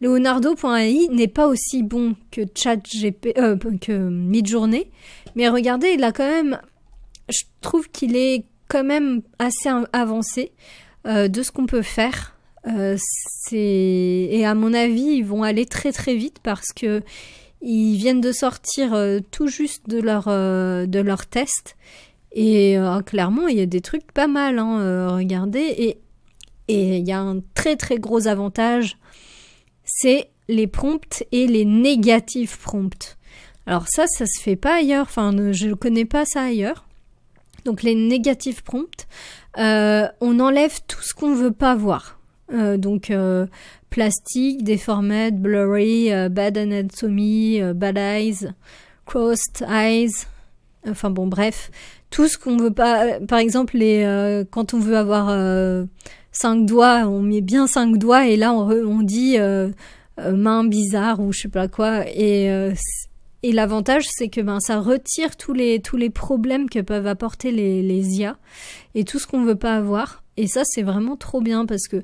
Leonardo.ai n'est pas aussi bon que que Midjourney, mais regardez, il a quand même, je trouve qu'il est quand même assez avancé de ce qu'on peut faire. Et à mon avis, ils vont aller très très vite parce que ils viennent de sortir tout juste de leur test. Et clairement, il y a des trucs pas mal, hein, regardez. Et il y a un très très gros avantage, c'est les prompts et les négatifs prompts. Alors ça se fait pas ailleurs, enfin je ne connais pas ça ailleurs. Donc les négatifs prompts, on enlève tout ce qu'on veut pas voir. Donc plastique, deformed, blurry, bad anatomy, bad eyes, crossed eyes, enfin bon bref, tout ce qu'on veut pas. Par exemple quand on veut avoir 5 doigts, on met bien 5 doigts et là on dit main bizarre ou je sais pas quoi. Et l'avantage, c'est que ça retire tous les problèmes que peuvent apporter les IA et tout ce qu'on veut pas avoir. Et ça, c'est vraiment trop bien parce que,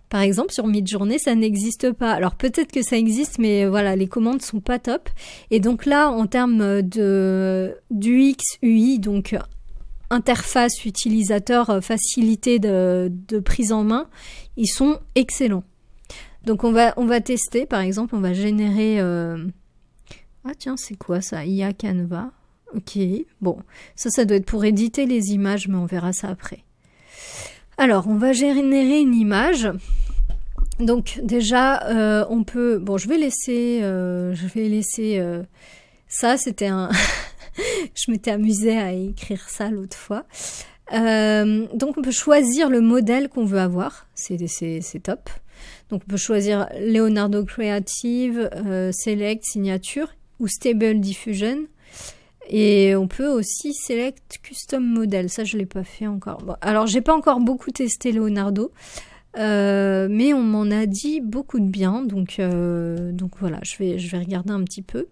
par exemple, sur Midjourney, ça n'existe pas. Alors peut-être que ça existe, mais voilà, les commandes sont pas top. Et donc là, en termes d'UX, UI, donc interface utilisateur, facilité de prise en main, ils sont excellents. Donc on va tester, par exemple, on va générer... Ah tiens, c'est quoi ça? IA Canva. Ok, bon, ça doit être pour éditer les images, mais on verra ça après. Alors, on va générer une image. Donc déjà, on peut... Bon, je vais laisser ça, c'était un... Je m'étais amusée à écrire ça l'autre fois. Donc on peut choisir le modèle qu'on veut avoir, c'est top. Donc on peut choisir Leonardo Creative, Select, Signature ou Stable Diffusion. Et on peut aussi Select Custom Model, ça je l'ai pas fait encore. Bon, alors j'ai pas encore beaucoup testé Leonardo, mais on m'en a dit beaucoup de bien, donc voilà, je vais regarder un petit peu.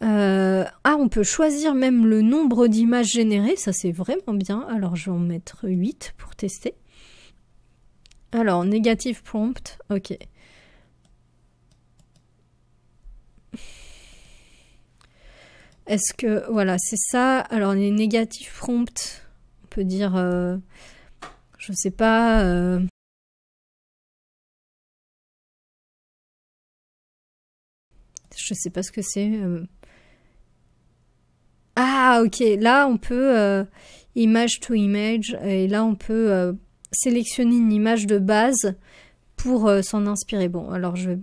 On peut choisir même le nombre d'images générées, ça c'est vraiment bien. Alors je vais en mettre 8 pour tester. Alors, negative prompt, ok. Est-ce que, voilà, c'est ça. Alors, les negative prompts, on peut dire, je sais pas... je sais pas ce que c'est. Ah, ok, là on peut image to image, et là on peut sélectionner une image de base pour s'en inspirer. Bon, alors je vais...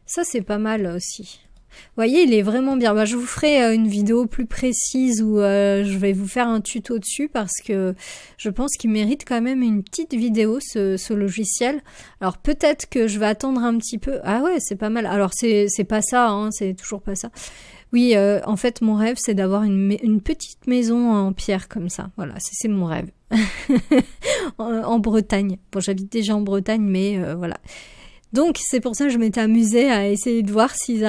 Ça c'est pas mal aussi. Vous voyez, il est vraiment bien. Bah, je vous ferai une vidéo plus précise où je vais vous faire un tuto dessus parce que je pense qu'il mérite quand même une petite vidéo ce logiciel. Alors peut-être que je vais attendre un petit peu. Ah ouais, c'est pas mal. Alors c'est pas ça, hein, c'est toujours pas ça. Oui, en fait, mon rêve, c'est d'avoir une petite maison en pierre comme ça. Voilà, c'est mon rêve. en Bretagne. Bon, j'habite déjà en Bretagne, mais voilà. Donc, c'est pour ça que je m'étais amusée à essayer de voir s'il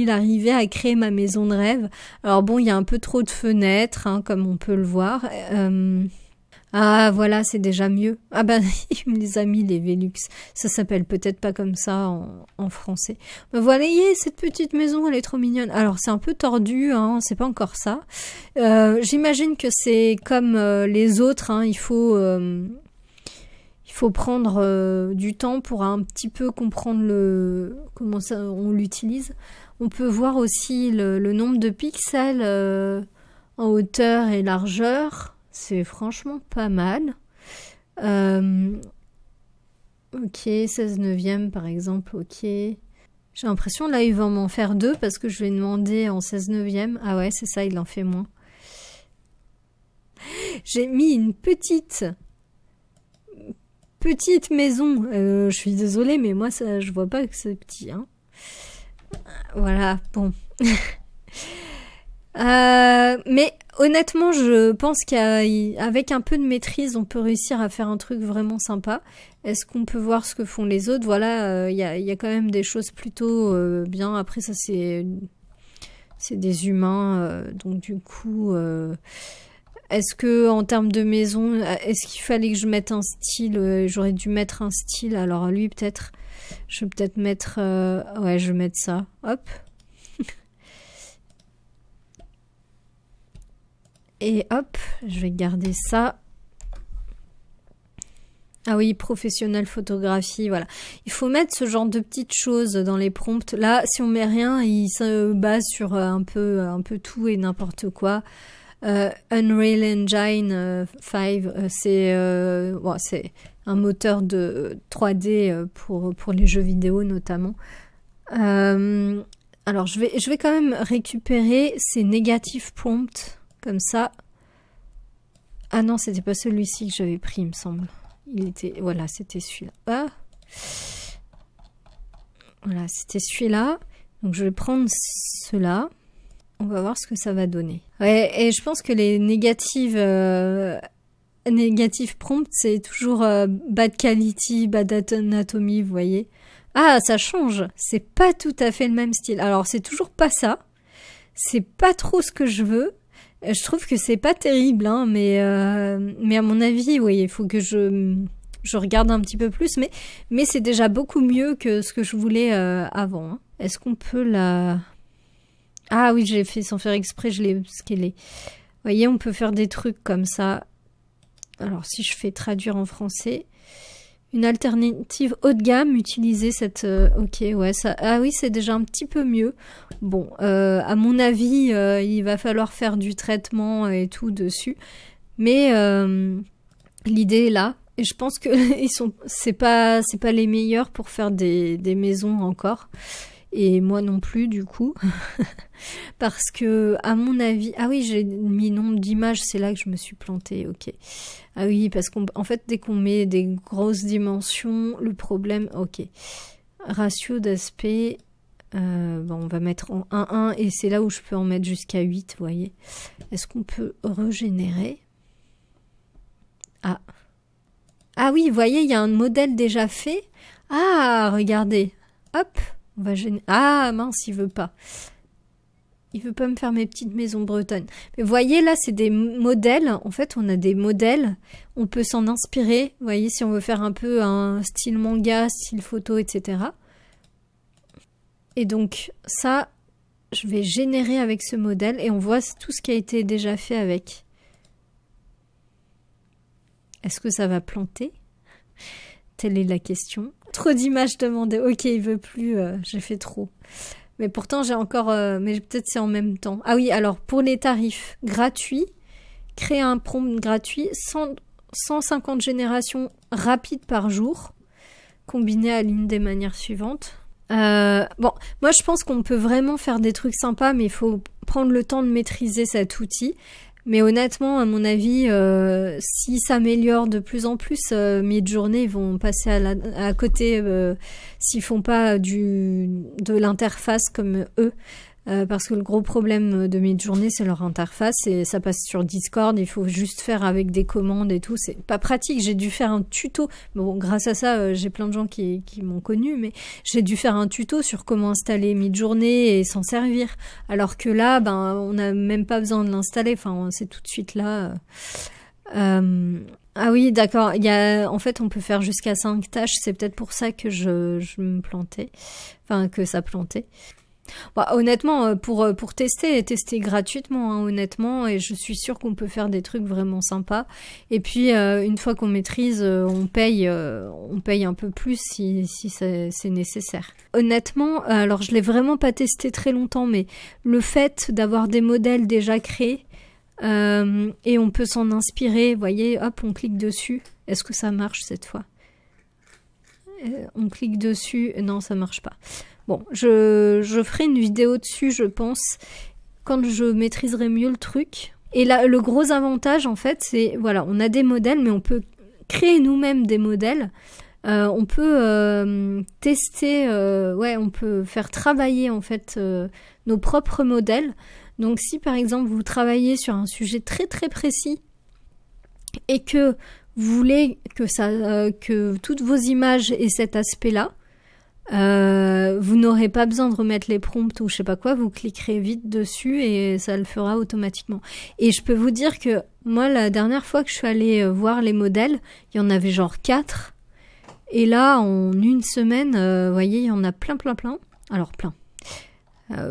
arrivait à créer ma maison de rêve. Alors bon, il y a un peu trop de fenêtres, hein, comme on peut le voir. Ah, voilà, c'est déjà mieux. Ah ben, il me les a mis, les Velux. Ça s'appelle peut-être pas comme ça en français. Ben voilà, cette petite maison, elle est trop mignonne. Alors, c'est un peu tordu, hein, c'est pas encore ça. J'imagine que c'est comme les autres, hein, il faut prendre du temps pour un petit peu comprendre comment ça on l'utilise. On peut voir aussi le nombre de pixels en hauteur et largeur. C'est franchement pas mal. Ok, 16 neuvième par exemple, ok. J'ai l'impression là il va m'en faire 2 parce que je vais demander en 16 neuvième. Ah ouais, c'est ça, il en fait moins. J'ai mis une petite maison. Je suis désolée, mais moi ça, je vois pas que c'est petit. Hein. Voilà, bon. Mais honnêtement, je pense qu'avec un peu de maîtrise, on peut réussir à faire un truc vraiment sympa. Est-ce qu'on peut voir ce que font les autres? Voilà, y a quand même des choses plutôt bien. Après, ça, c'est des humains. Donc, du coup, Est-ce que en termes de maison, est-ce qu'il fallait que je mette un style? J'aurais dû mettre un style. Alors lui, peut-être, je vais peut-être mettre... ouais, je vais mettre ça. Hop. Et hop, je vais garder ça. Ah oui, professionnel photographie, voilà. Il faut mettre ce genre de petites choses dans les prompts. Là, si on met rien, il se base sur un peu tout et n'importe quoi. Unreal Engine 5, c'est un moteur de 3D pour les jeux vidéo notamment. Alors, je vais quand même récupérer ces négatifs prompts, comme ça. Ah non, c'était pas celui-ci que j'avais pris, il me semble. Il était, voilà, c'était celui-là. Ah. Voilà, c'était celui-là. Donc je vais prendre cela. On va voir ce que ça va donner. Ouais, et je pense que les négatives prompts, c'est toujours bad quality, bad anatomy, vous voyez. Ah, ça change. C'est pas tout à fait le même style. Alors c'est toujours pas ça. C'est pas trop ce que je veux. Je trouve que c'est pas terrible, hein, mais à mon avis, oui, il faut que je regarde un petit peu plus, mais c'est déjà beaucoup mieux que ce que je voulais avant. Hein. Est-ce qu'on peut la... Ah oui, j'ai fait sans faire exprès, je l'ai scalé. Vous voyez, on peut faire des trucs comme ça. Alors, si je fais traduire en français... Une alternative haut de gamme, utiliser cette... ok, ouais, ça... Ah oui, c'est déjà un petit peu mieux. Bon, à mon avis, il va falloir faire du traitement et tout dessus. Mais l'idée est là. Et je pense que c'est pas les meilleurs pour faire des maisons encore. Et moi non plus, du coup. Parce que, à mon avis... Ah oui, j'ai mis nombre d'images, c'est là que je me suis plantée, ok. Ah oui, parce qu'en fait, dès qu'on met des grosses dimensions, le problème... Ok. Ratio d'aspect... bon, on va mettre en 1,1 et c'est là où je peux en mettre jusqu'à 8, vous voyez. Est-ce qu'on peut régénérer? Ah. Ah oui, vous voyez, il y a un modèle déjà fait. Ah, regardez. Hop. On va générer... Ah, mince, il veut pas. Il veut pas me faire mes petites maisons bretonnes. Mais vous voyez, là, c'est des modèles. En fait, on a des modèles. On peut s'en inspirer. Vous voyez, si on veut faire un peu un style manga, style photo, etc. Et donc, ça, je vais générer avec ce modèle. Et on voit tout ce qui a été déjà fait avec. Est-ce que ça va planter? Telle est la question. Trop d'images demandées. Ok, il veut plus. J'ai fait trop. Mais pourtant, j'ai encore... mais peut-être c'est en même temps. Ah oui, alors, pour les tarifs gratuits, créer un prompt gratuit, 150 générations rapides par jour, combiné à l'une des manières suivantes. Bon, moi, je pense qu'on peut vraiment faire des trucs sympas, mais il faut prendre le temps de maîtriser cet outil. Mais honnêtement, à mon avis, s'ils s'améliorent de plus en plus, Midjourney vont passer à côté s'ils font pas de l'interface comme eux. Parce que le gros problème de Midjourney, c'est leur interface et ça passe sur Discord. Il faut juste faire avec des commandes et tout. C'est pas pratique. J'ai dû faire un tuto. Bon, grâce à ça, j'ai plein de gens qui m'ont connu, mais j'ai dû faire un tuto sur comment installer Midjourney et s'en servir. Alors que là, ben, on n'a même pas besoin de l'installer. Enfin, c'est tout de suite là. Ah oui, d'accord. En fait, on peut faire jusqu'à 5 tâches. C'est peut-être pour ça que je me plantais. Enfin, que ça plantait. Bon, honnêtement, pour tester gratuitement, hein, honnêtement, et je suis sûre qu'on peut faire des trucs vraiment sympas. Et puis, une fois qu'on maîtrise, on paye un peu plus si c'est nécessaire. Honnêtement, alors je l'ai vraiment pas testé très longtemps, mais le fait d'avoir des modèles déjà créés, et on peut s'en inspirer, vous voyez, hop, on clique dessus. Est-ce que ça marche cette fois? On clique dessus, non, ça marche pas. Bon, je ferai une vidéo dessus, je pense, quand je maîtriserai mieux le truc. Et là, le gros avantage, en fait, c'est, voilà, on a des modèles, mais on peut créer nous-mêmes des modèles. On peut tester, ouais, on peut faire travailler, en fait, nos propres modèles. Donc, si, par exemple, vous travaillez sur un sujet très, très précis et que vous voulez que toutes vos images aient cet aspect-là, Vous n'aurez pas besoin de remettre les prompts ou je sais pas quoi, vous cliquerez vite dessus et ça le fera automatiquement. Et je peux vous dire que moi, la dernière fois que je suis allée voir les modèles, il y en avait genre 4. Et là, en une semaine, vous voyez, il y en a plein. Alors, plein.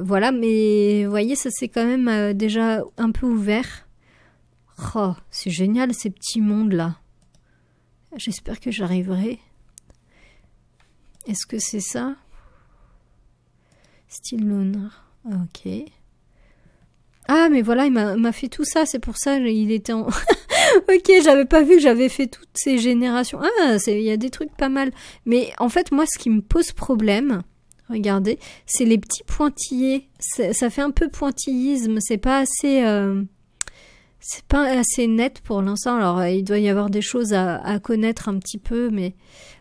Voilà, mais vous voyez, ça c'est quand même déjà un peu ouvert. Oh, c'est génial ces petits mondes-là. J'espère que j'arriverai. Est-ce que c'est ça? Style Loner. Ok. Ah, mais voilà, il m'a fait tout ça, c'est pour ça, il était en... Ok, j'avais pas vu que j'avais fait toutes ces générations. Ah, il y a des trucs pas mal. Mais en fait, moi, ce qui me pose problème, regardez, c'est les petits pointillés. Ça fait un peu pointillisme, c'est pas assez net pour l'instant. Alors, il doit y avoir des choses à connaître un petit peu, mais...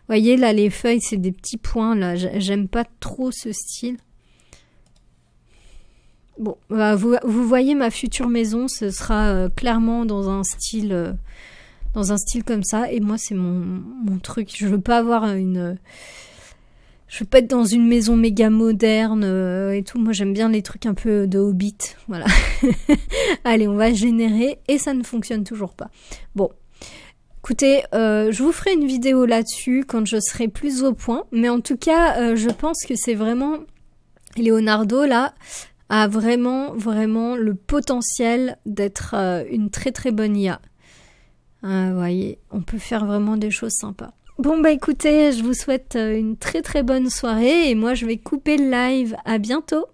Vous voyez, là, les feuilles, c'est des petits points, là. J'aime pas trop ce style. Bon, bah, vous voyez ma future maison, ce sera clairement dans un style comme ça. Et moi, c'est mon truc. Je veux pas avoir je veux pas être dans une maison méga moderne et tout. Moi, j'aime bien les trucs un peu de Hobbit. Voilà. Allez, on va générer et ça ne fonctionne toujours pas. Bon. Écoutez, je vous ferai une vidéo là-dessus quand je serai plus au point. Mais en tout cas, je pense que c'est vraiment... Leonardo, là, a vraiment le potentiel d'être une très bonne IA. Vous voyez, on peut faire vraiment des choses sympas. Bon, bah écoutez, je vous souhaite une très bonne soirée. Et moi, je vais couper le live. À bientôt!